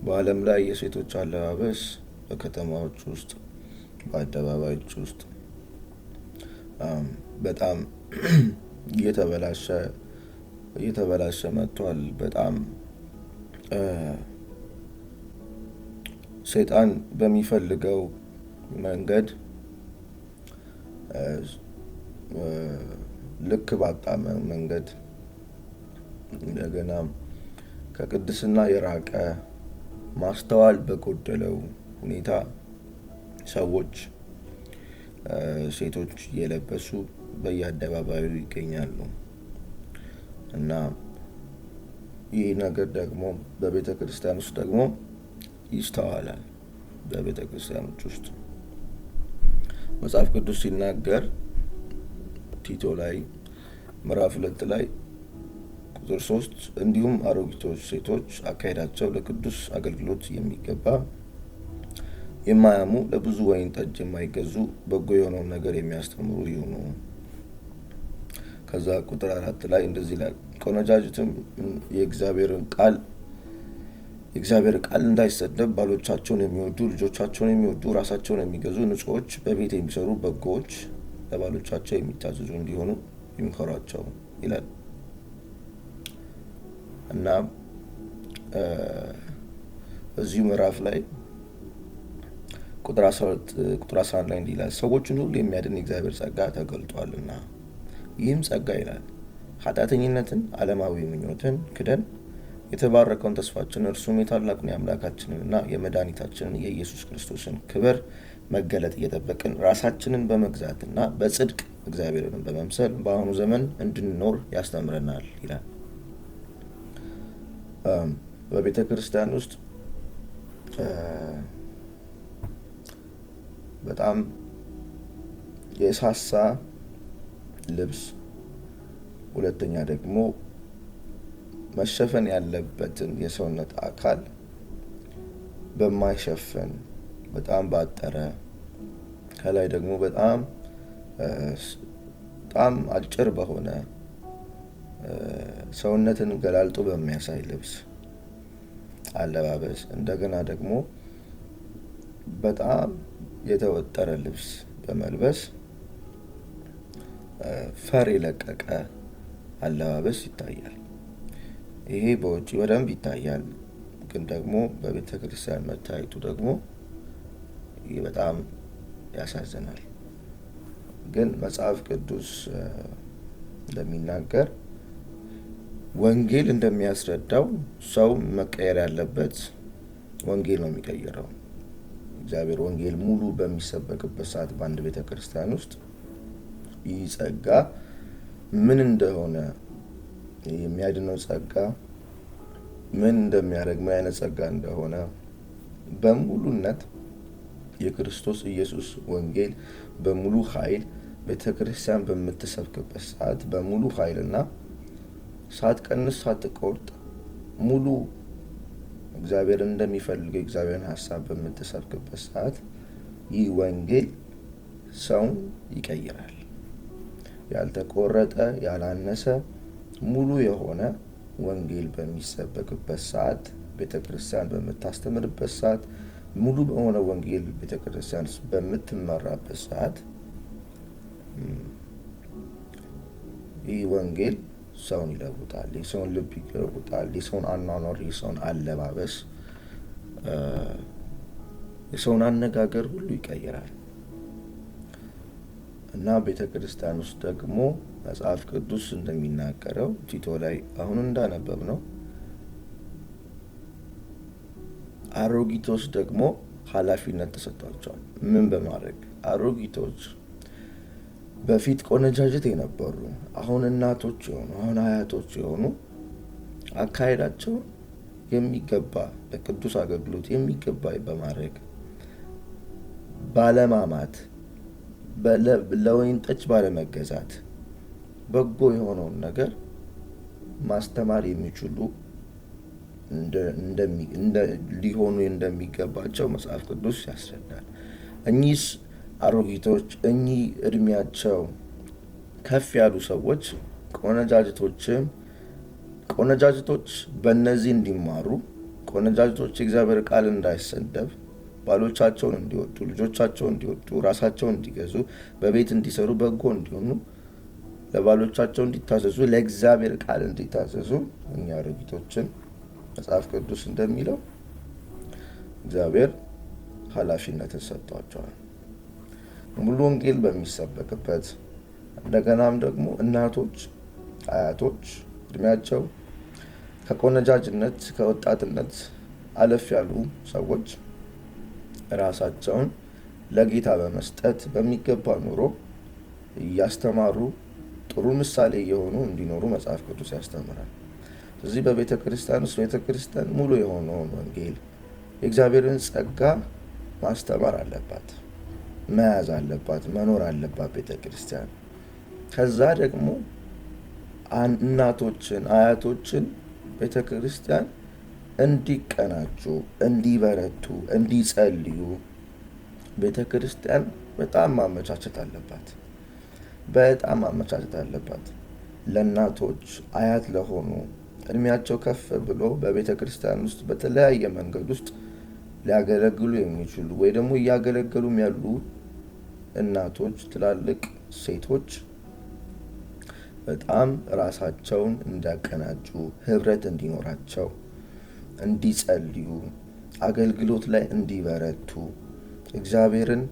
በዓለም ላይ የሴቶች አለባበስ በከተማዎች ውስጥ በአደባባዮች ውስጥ በጣም እየተበላሸ መጥቷል። በጣም ሰይጣን በሚፈልገው መንገድ ልክ ባጣ መንገድ እንደገና ከቅድስና የራቀ ማስተዋል በጎደለው ሁኔታ ሰዎች ሴቶች እየለበሱ በየአደባባዩ ይገኛሉ እና ይህ ነገር ደግሞ በቤተ ክርስቲያን ውስጥ ደግሞ ይስተዋላል። በቤተ ክርስቲያኖች ውስጥ መጽሐፍ ቅዱስ ሲናገር ቲቶ ላይ ምዕራፍ 2 ላይ ቁጥር 3 እንዲሁም አሮጊቶች ሴቶች አካሄዳቸው ለቅዱስ አገልግሎት የሚገባ የማያሙ ለብዙ ወይን ጠጅ የማይገዙ በጎ የሆነውን ነገር የሚያስተምሩ ይሁኑ። ከዛ ቁጥር 4 ላይ እንደዚህ ይላል፣ ቆነጃጅትም የእግዚአብሔር ቃል እንዳይሰደብ ባሎቻቸውን የሚወዱ ልጆቻቸውን የሚወዱ ራሳቸውን የሚገዙ ንጹሖች በቤት የሚሰሩ በጎዎች ለባሎቻቸው የሚታዘዙ እንዲሆኑ ይምከሯቸው ይላል እና በዚሁ ምዕራፍ ላይ ቁጥር 11 ላይ እንዲህ ይላል፣ ሰዎችን ሁሉ የሚያድን የእግዚአብሔር ጸጋ ተገልጧልና ይህም ጸጋ ይላል ኃጢአተኝነትን ዓለማዊ ምኞትን ክደን የተባረከውን ተስፋችን እርሱም የታላቁን የአምላካችንንና የመድኃኒታችንን የኢየሱስ ክርስቶስን ክብር መገለጥ እየጠበቅን ራሳችንን በመግዛትና በጽድቅ እግዚአብሔርን በመምሰል በአሁኑ ዘመን እንድንኖር ያስተምረናል ይላል። በቤተ ክርስቲያን ውስጥ በጣም የሳሳ ልብስ፣ ሁለተኛ ደግሞ መሸፈን ያለበትን የሰውነት አካል በማይሸፈን በጣም ባጠረ ከላይ ደግሞ በጣም አጭር በሆነ ሰውነትን ገላልጦ በሚያሳይ ልብስ አለባበስ፣ እንደገና ደግሞ በጣም የተወጠረ ልብስ በመልበስ ፈር የለቀቀ አለባበስ ይታያል። ይሄ በውጭ በደንብ ይታያል፣ ግን ደግሞ በቤተ ክርስቲያን መታየቱ ደግሞ ይህ በጣም ያሳዝናል። ግን መጽሐፍ ቅዱስ እንደሚናገር ወንጌል እንደሚያስረዳው ሰው መቀየር ያለበት ወንጌል ነው የሚቀይረው። እግዚአብሔር ወንጌል ሙሉ በሚሰበክበት ሰዓት በአንድ ቤተ ክርስቲያን ውስጥ ይህ ጸጋ ምን እንደሆነ የሚያድነው ጸጋ ምን እንደሚያደርግ ምን አይነት ጸጋ እንደሆነ በሙሉነት የክርስቶስ ኢየሱስ ወንጌል በሙሉ ኃይል ቤተክርስቲያን በምትሰብክበት ሰዓት በሙሉ ኃይልና ሳትቀንስ ሳትቆርጥ ሙሉ እግዚአብሔር እንደሚፈልገው እግዚአብሔርን ሐሳብ በምትሰብክበት ሰዓት ይህ ወንጌል ሰውን ይቀይራል። ያልተቆረጠ ያላነሰ ሙሉ የሆነ ወንጌል በሚሰበክበት ሰዓት ቤተክርስቲያን በምታስተምርበት ሰዓት ሙሉ በሆነ ወንጌል ቤተክርስቲያን በምትመራበት ሰዓት ይህ ወንጌል ሰውን ይለውጣል። የሰውን ልብ ይለውጣል። የሰውን አኗኗር፣ የሰውን አለባበስ፣ የሰውን አነጋገር ሁሉ ይቀይራል እና ቤተክርስቲያን ውስጥ ደግሞ መጽሐፍ ቅዱስ እንደሚናገረው ቲቶ ላይ አሁን እንዳነበብ ነው አሮጊቶች ደግሞ ኃላፊነት ተሰጥቷቸዋል። ምን በማድረግ አሮጊቶች በፊት ቆነጃጅት የነበሩ አሁን እናቶች የሆኑ አሁን አያቶች የሆኑ አካሄዳቸው የሚገባ ለቅዱስ አገልግሎት የሚገባ በማድረግ ባለማማት ለወይን ጠጅ ባለመገዛት በጎ የሆነውን ነገር ማስተማር የሚችሉ ሊሆኑ እንደሚገባቸው መጽሐፍ ቅዱስ ያስረዳል። እኚህ አሮጊቶች እኚህ እድሜያቸው ከፍ ያሉ ሰዎች ቆነጃጅቶች በእነዚህ እንዲማሩ ቆነጃጅቶች የእግዚአብሔር ቃል እንዳይሰደብ ባሎቻቸውን እንዲወዱ፣ ልጆቻቸውን እንዲወዱ፣ ራሳቸውን እንዲገዙ፣ በቤት እንዲሰሩ፣ በጎ እንዲሆኑ፣ ለባሎቻቸው እንዲታዘዙ፣ ለእግዚአብሔር ቃል እንዲታዘዙ እኛ አሮጊቶችን መጽሐፍ ቅዱስ እንደሚለው እግዚአብሔር ኃላፊነትን ሰጥቷቸዋል። ሙሉ ወንጌል በሚሰበክበት እንደገናም ደግሞ እናቶች፣ አያቶች እድሜያቸው ከቆነጃጅነት ከወጣትነት አለፍ ያሉ ሰዎች ራሳቸውን ለጌታ በመስጠት በሚገባ ኑሮ እያስተማሩ ጥሩ ምሳሌ የሆኑ እንዲኖሩ መጽሐፍ ቅዱስ ያስተምራል። ስለዚህ በቤተ ክርስቲያን ውስጥ ቤተ ክርስቲያን ሙሉ የሆነውን ወንጌል የእግዚአብሔርን ጸጋ ማስተማር አለባት፣ መያዝ አለባት፣ መኖር አለባት ቤተ ክርስቲያን። ከዛ ደግሞ እናቶችን፣ አያቶችን ቤተ ክርስቲያን እንዲቀናጁ፣ እንዲበረቱ፣ እንዲጸልዩ ቤተ ክርስቲያን በጣም ማመቻቸት አለባት። በጣም ማመቻቸት አለባት። ለእናቶች አያት ለሆኑ እድሜያቸው ከፍ ብሎ በቤተ ክርስቲያን ውስጥ በተለያየ መንገድ ውስጥ ሊያገለግሉ የሚችሉ ወይ ደግሞ እያገለገሉም ያሉ እናቶች፣ ትላልቅ ሴቶች በጣም ራሳቸውን እንዲያቀናጁ፣ ህብረት እንዲኖራቸው፣ እንዲጸልዩ፣ አገልግሎት ላይ እንዲበረቱ፣ እግዚአብሔርን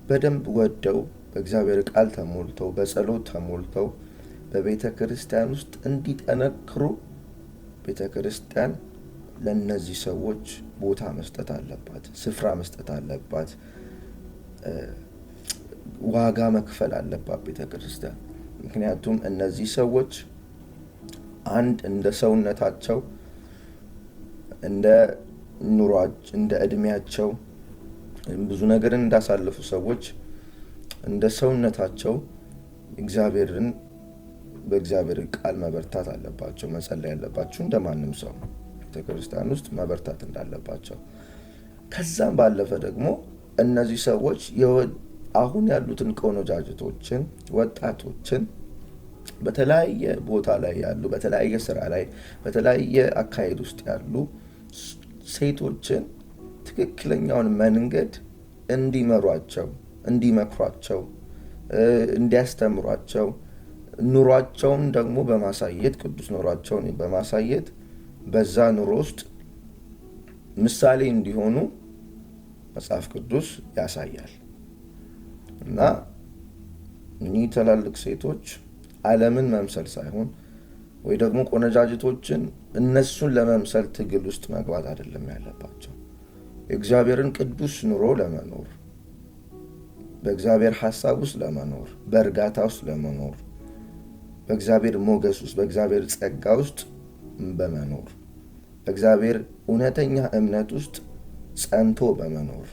በደንብ ወደው በእግዚአብሔር ቃል ተሞልተው በጸሎት ተሞልተው በቤተ ክርስቲያን ውስጥ እንዲጠነክሩ ቤተ ክርስቲያን ለእነዚህ ሰዎች ቦታ መስጠት አለባት፣ ስፍራ መስጠት አለባት፣ ዋጋ መክፈል አለባት ቤተ ክርስቲያን። ምክንያቱም እነዚህ ሰዎች አንድ እንደ ሰውነታቸው፣ እንደ ኑሯቸው፣ እንደ እድሜያቸው ብዙ ነገርን እንዳሳለፉ ሰዎች እንደ ሰውነታቸው እግዚአብሔርን በእግዚአብሔር ቃል መበርታት አለባቸው፣ መጸለይ አለባቸው። እንደማንም ሰው ቤተክርስቲያን ውስጥ መበርታት እንዳለባቸው። ከዛም ባለፈ ደግሞ እነዚህ ሰዎች አሁን ያሉትን ቆነጃጅቶችን፣ ወጣቶችን በተለያየ ቦታ ላይ ያሉ፣ በተለያየ ስራ ላይ፣ በተለያየ አካሄድ ውስጥ ያሉ ሴቶችን ትክክለኛውን መንገድ እንዲመሯቸው፣ እንዲመክሯቸው፣ እንዲያስተምሯቸው፣ ኑሯቸውን ደግሞ በማሳየት ቅዱስ ኑሯቸውን በማሳየት በዛ ኑሮ ውስጥ ምሳሌ እንዲሆኑ መጽሐፍ ቅዱስ ያሳያል። እና እኒህ ትላልቅ ሴቶች ዓለምን መምሰል ሳይሆን ወይ ደግሞ ቆነጃጅቶችን እነሱን ለመምሰል ትግል ውስጥ መግባት አይደለም ያለባቸው። የእግዚአብሔርን ቅዱስ ኑሮ ለመኖር፣ በእግዚአብሔር ሐሳብ ውስጥ ለመኖር፣ በእርጋታ ውስጥ ለመኖር፣ በእግዚአብሔር ሞገስ ውስጥ፣ በእግዚአብሔር ጸጋ ውስጥ በመኖር፣ በእግዚአብሔር እውነተኛ እምነት ውስጥ ጸንቶ በመኖር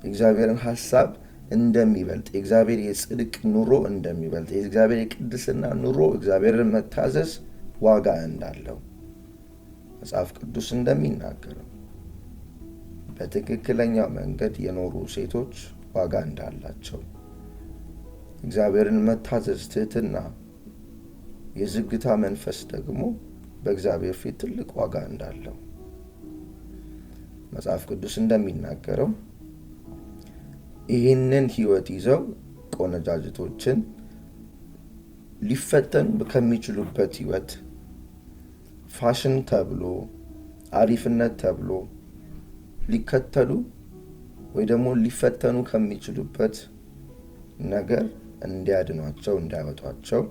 የእግዚአብሔርን ሐሳብ እንደሚበልጥ፣ የእግዚአብሔር የጽድቅ ኑሮ እንደሚበልጥ፣ የእግዚአብሔር የቅድስና ኑሮ እግዚአብሔርን መታዘዝ ዋጋ እንዳለው መጽሐፍ ቅዱስ እንደሚናገረው በትክክለኛው መንገድ የኖሩ ሴቶች ዋጋ እንዳላቸው፣ እግዚአብሔርን መታዘዝ፣ ትህትና፣ የዝግታ መንፈስ ደግሞ በእግዚአብሔር ፊት ትልቅ ዋጋ እንዳለው መጽሐፍ ቅዱስ እንደሚናገረው ይህንን ህይወት ይዘው ቆነጃጅቶችን ሊፈተኑ ከሚችሉበት ህይወት ፋሽን ተብሎ አሪፍነት ተብሎ ሊከተሉ ወይ ደግሞ ሊፈተኑ ከሚችሉበት ነገር እንዲያድኗቸው፣ እንዲያወጧቸው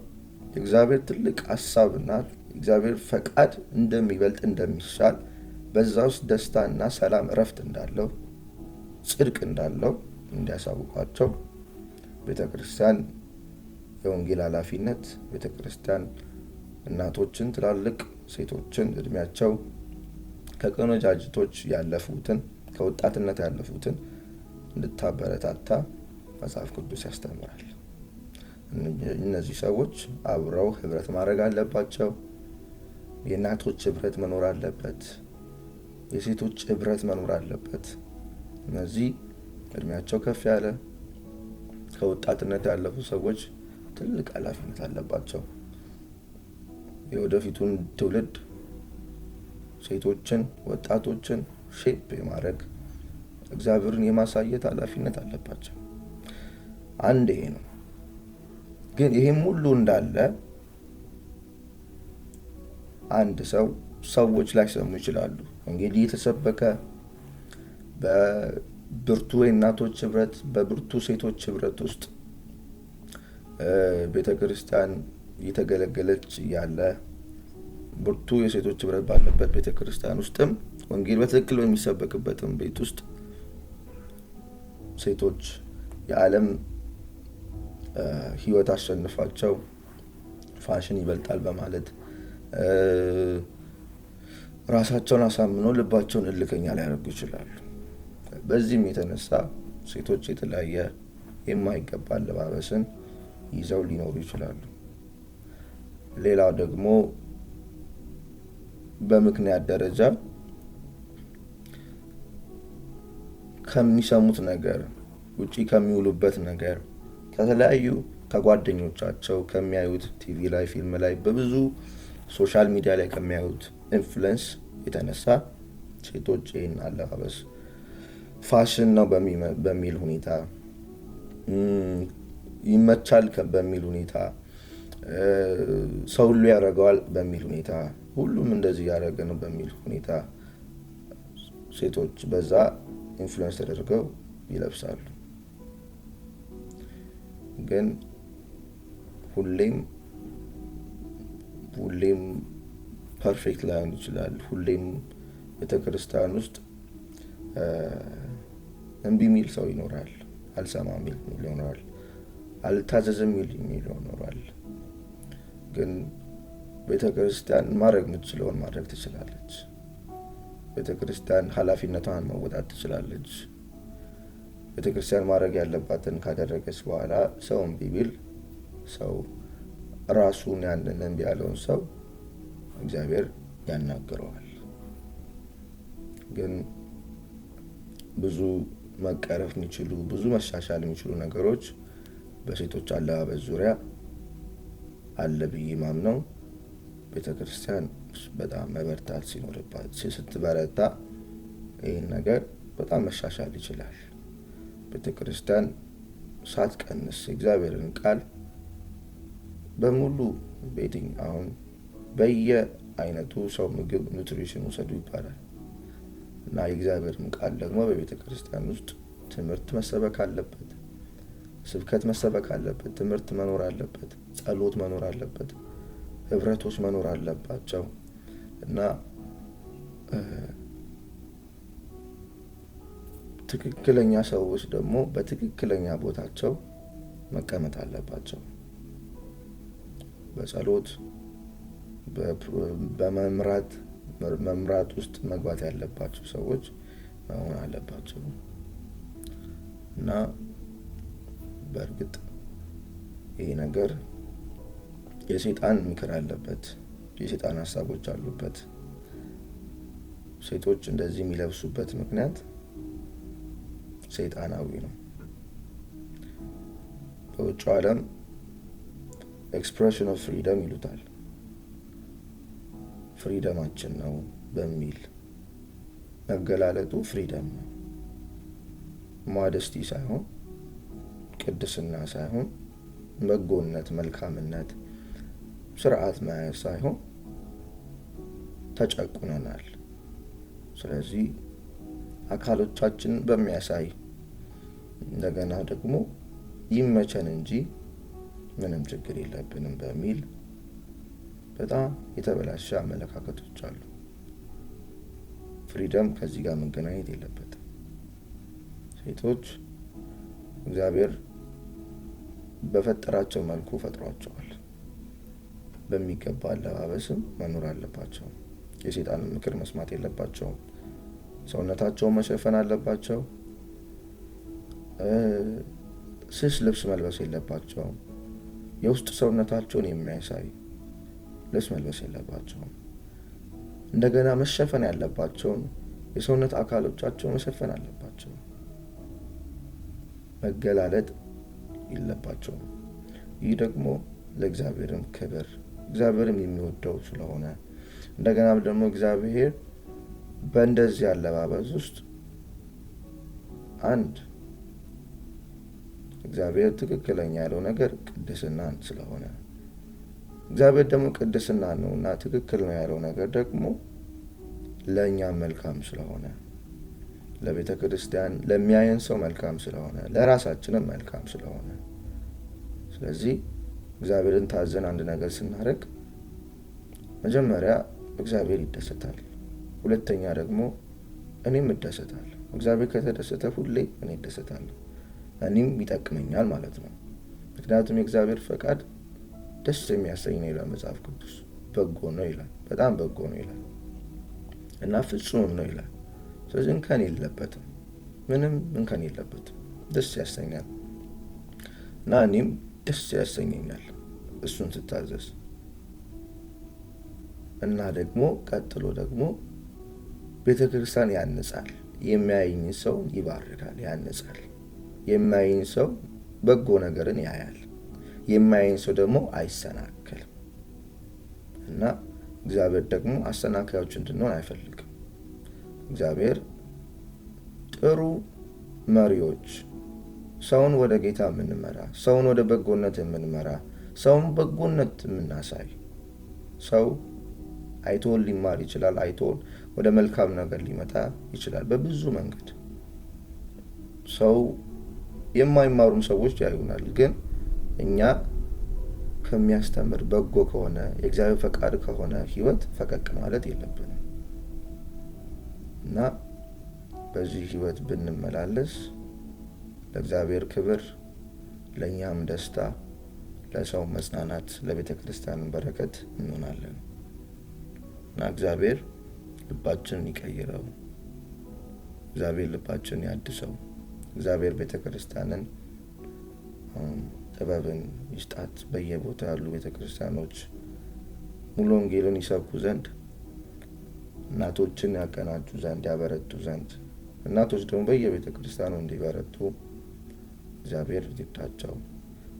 የእግዚአብሔር ትልቅ ሐሳብና የእግዚአብሔር ፈቃድ እንደሚበልጥ፣ እንደሚሻል፣ በዛ ውስጥ ደስታና ሰላም፣ እረፍት እንዳለው፣ ጽድቅ እንዳለው እንዲያሳውቋቸው ቤተ ክርስቲያን የወንጌል ኃላፊነት ቤተ ክርስቲያን እናቶችን፣ ትላልቅ ሴቶችን እድሜያቸው ከቆነጃጅቶች ያለፉትን፣ ከወጣትነት ያለፉትን እንድታበረታታ መጽሐፍ ቅዱስ ያስተምራል። እነዚህ ሰዎች አብረው ህብረት ማድረግ አለባቸው። የእናቶች ህብረት መኖር አለበት። የሴቶች ህብረት መኖር አለበት። እነዚህ እድሜያቸው ከፍ ያለ ከወጣትነት ያለፉ ሰዎች ትልቅ ኃላፊነት አለባቸው። የወደፊቱን ትውልድ ሴቶችን፣ ወጣቶችን ሼፕ የማድረግ እግዚአብሔርን የማሳየት ኃላፊነት አለባቸው። አንድ ይሄ ነው። ግን ይሄም ሁሉ እንዳለ አንድ ሰዎች ላይሰሙ ይችላሉ። እንግዲህ የተሰበከ በብርቱ የእናቶች ህብረት፣ በብርቱ ሴቶች ህብረት ውስጥ ቤተ ክርስቲያን እየተገለገለች ያለ ብርቱ የሴቶች ህብረት ባለበት ቤተ ክርስቲያን ውስጥም ወንጌል በትክክል በሚሰበክበትም ቤት ውስጥ ሴቶች የዓለም ህይወት አሸንፋቸው ፋሽን ይበልጣል በማለት ራሳቸውን አሳምነው ልባቸውን እልከኛ ሊያደርጉ ይችላሉ። በዚህም የተነሳ ሴቶች የተለያየ የማይገባ አለባበስን ይዘው ሊኖሩ ይችላሉ። ሌላው ደግሞ በምክንያት ደረጃ ከሚሰሙት ነገር ውጪ ከሚውሉበት ነገር ከተለያዩ ከጓደኞቻቸው ከሚያዩት ቲቪ ላይ፣ ፊልም ላይ፣ በብዙ ሶሻል ሚዲያ ላይ ከሚያዩት ኢንፍሉዌንስ የተነሳ ሴቶች ይህን አለባበስ ፋሽን ነው በሚል ሁኔታ ይመቻል በሚል ሁኔታ ሰው ሁሉ ያደርገዋል በሚል ሁኔታ ሁሉም እንደዚህ ያደረገ ነው በሚል ሁኔታ ሴቶች በዛ ኢንፍሉዌንስ ተደርገው ይለብሳሉ። ግን ሁሌም ፐርፌክት ላይሆን ይችላል። ሁሌም ቤተክርስቲያን ውስጥ እምቢ የሚል ሰው ይኖራል፣ አልሰማ የሚል ይኖራል፣ አልታዘዝም የሚል ይኖራል። ግን ቤተክርስቲያን ማድረግ የምትችለውን ማድረግ ትችላለች። ቤተክርስቲያን ኃላፊነቷን መወጣት ትችላለች። ቤተክርስቲያን ማድረግ ያለባትን ካደረገች በኋላ ሰው እምቢ ቢል ሰው ራሱን ያንን እምቢ ያለውን ሰው እግዚአብሔር ያናግረዋል። ግን ብዙ መቀረፍ የሚችሉ ብዙ መሻሻል የሚችሉ ነገሮች በሴቶች አለባበስ ዙሪያ አለ ብዬ ማምነው። ቤተክርስቲያን በጣም መበርታት ሲኖርባት ስትበረታ ይህን ነገር በጣም መሻሻል ይችላል። ቤተክርስቲያን ሳትቀንስ እግዚአብሔርን ቃል በሙሉ ቤቲንግ አሁን በየአይነቱ ሰው ምግብ ኑትሪሽን ውሰዱ ይባላል እና የእግዚአብሔርን ቃል ደግሞ በቤተ ክርስቲያን ውስጥ ትምህርት መሰበክ አለበት፣ ስብከት መሰበክ አለበት፣ ትምህርት መኖር አለበት፣ ጸሎት መኖር አለበት፣ ህብረቶች መኖር አለባቸው እና ትክክለኛ ሰዎች ደግሞ በትክክለኛ ቦታቸው መቀመጥ አለባቸው። በጸሎት በመምራት ውስጥ መግባት ያለባቸው ሰዎች መሆን አለባቸው እና በእርግጥ ይሄ ነገር የሰይጣን ምክር አለበት፣ የሰይጣን ሀሳቦች አሉበት። ሴቶች እንደዚህ የሚለብሱበት ምክንያት ሰይጣናዊ ነው። በውጭው ዓለም ኤክስፕሬሽን ኦፍ ፍሪደም ይሉታል። ፍሪደማችን ነው በሚል መገላለጡ ፍሪደም ነው። ሞደስቲ ሳይሆን ቅድስና ሳይሆን በጎነት፣ መልካምነት፣ ስርዓት መያዝ ሳይሆን ተጨቁነናል። ስለዚህ አካሎቻችንን በሚያሳይ እንደገና ደግሞ ይመቸን እንጂ ምንም ችግር የለብንም በሚል በጣም የተበላሸ አመለካከቶች አሉ። ፍሪደም ከዚህ ጋር መገናኘት የለበትም። ሴቶች እግዚአብሔር በፈጠራቸው መልኩ ፈጥሯቸዋል። በሚገባ አለባበስም መኖር አለባቸው። የሰይጣንን ምክር መስማት የለባቸውም። ሰውነታቸውን መሸፈን አለባቸው። ስስ ልብስ መልበስ የለባቸውም። የውስጥ ሰውነታቸውን የሚያሳይ ልብስ መልበስ የለባቸውም። እንደገና መሸፈን ያለባቸውን የሰውነት አካሎቻቸው መሸፈን አለባቸው። መገላለጥ የለባቸውም። ይህ ደግሞ ለእግዚአብሔርም ክብር እግዚአብሔርም የሚወደው ስለሆነ እንደገና ደግሞ እግዚአብሔር በእንደዚህ አለባበስ ውስጥ አንድ እግዚአብሔር ትክክለኛ ያለው ነገር ቅድስናን ስለሆነ እግዚአብሔር ደግሞ ቅድስና ነውና ትክክል ነው ያለው ነገር ደግሞ ለእኛም መልካም ስለሆነ ለቤተ ክርስቲያን ለሚያየን ሰው መልካም ስለሆነ ለራሳችንም መልካም ስለሆነ ስለዚህ እግዚአብሔርን ታዘን አንድ ነገር ስናደርግ መጀመሪያ እግዚአብሔር ይደሰታል፣ ሁለተኛ ደግሞ እኔም እደሰታለሁ። እግዚአብሔር ከተደሰተ ሁሌ እኔ እደሰታለሁ፣ እኔም ይጠቅመኛል ማለት ነው። ምክንያቱም የእግዚአብሔር ፈቃድ ደስ የሚያሰኝ ነው ይላል መጽሐፍ ቅዱስ። በጎ ነው ይላል፣ በጣም በጎ ነው ይላል እና ፍጹም ነው ይላል። ስለዚህ እንከን የለበትም፣ ምንም እንከን የለበትም። ደስ ያሰኛል እና እኔም ደስ ያሰኘኛል እሱን ስታዘዝ እና ደግሞ ቀጥሎ ደግሞ ቤተ ክርስቲያን ያንጻል። የሚያየኝ ሰው ይባርካል፣ ያንጻል። የሚያየኝ ሰው በጎ ነገርን ያያል። የማያየኝ ሰው ደግሞ አይሰናከልም እና እግዚአብሔር ደግሞ አሰናካዮች እንድንሆን አይፈልግም። እግዚአብሔር ጥሩ መሪዎች፣ ሰውን ወደ ጌታ የምንመራ፣ ሰውን ወደ በጎነት የምንመራ፣ ሰውን በጎነት የምናሳይ፣ ሰው አይቶን ሊማር ይችላል፣ አይቶን ወደ መልካም ነገር ሊመጣ ይችላል በብዙ መንገድ። ሰው የማይማሩም ሰዎች ያዩናል፣ ግን እኛ ከሚያስተምር በጎ ከሆነ የእግዚአብሔር ፈቃድ ከሆነ ህይወት ፈቀቅ ማለት የለብንም እና በዚህ ህይወት ብንመላለስ ለእግዚአብሔር ክብር፣ ለእኛም ደስታ፣ ለሰው መጽናናት፣ ለቤተ ክርስቲያን በረከት እንሆናለን እና እግዚአብሔር ልባችንን ይቀይረው፣ እግዚአብሔር ልባችንን ያድሰው፣ እግዚአብሔር ቤተ ክርስቲያንን ጥበብን ይስጣት። በየቦታ ያሉ ቤተ ክርስቲያኖች ሙሉ ወንጌልን ይሰብኩ ዘንድ፣ እናቶችን ያቀናጁ ዘንድ፣ ያበረቱ ዘንድ፣ እናቶች ደግሞ በየቤተ ክርስቲያኑ እንዲበረቱ እግዚአብሔር ይርዳቸው።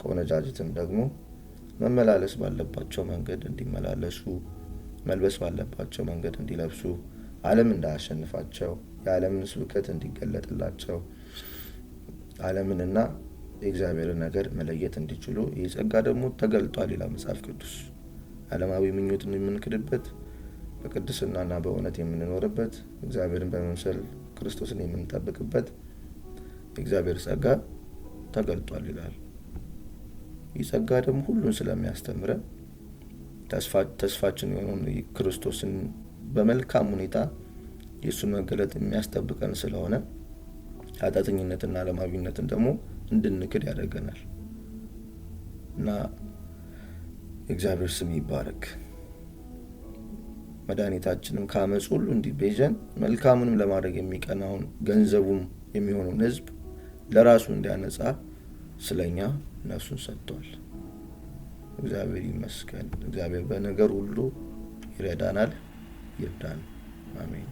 ከወነጃጅትም ደግሞ መመላለስ ባለባቸው መንገድ እንዲመላለሱ፣ መልበስ ባለባቸው መንገድ እንዲለብሱ፣ ዓለም እንዳያሸንፋቸው፣ የዓለምን ስብከት እንዲገለጥላቸው፣ ዓለምንና የእግዚአብሔርን ነገር መለየት እንዲችሉ ይህ ጸጋ ደግሞ ተገልጧል ይላል መጽሐፍ ቅዱስ። ዓለማዊ ምኞትን የምንክድበት፣ በቅድስናና በእውነት የምንኖርበት፣ እግዚአብሔርን በመምሰል ክርስቶስን የምንጠብቅበት የእግዚአብሔር ጸጋ ተገልጧል ይላል። ይህ ጸጋ ደግሞ ሁሉን ስለሚያስተምረን ተስፋችን የሆነውን ክርስቶስን በመልካም ሁኔታ የእሱን መገለጥ የሚያስጠብቀን ስለሆነ ኃጢአተኝነትና ዓለማዊነትን ደግሞ እንድንክድ ያደርገናል እና የእግዚአብሔር ስም ይባረክ። መድኃኒታችንም ከአመፅ ሁሉ እንዲቤዠን መልካሙንም ለማድረግ የሚቀናውን ገንዘቡም የሚሆነውን ሕዝብ ለራሱ እንዲያነጻ ስለኛ ነፍሱን ሰጥቷል። እግዚአብሔር ይመስገን። እግዚአብሔር በነገር ሁሉ ይረዳናል፣ ይርዳን። አሜን።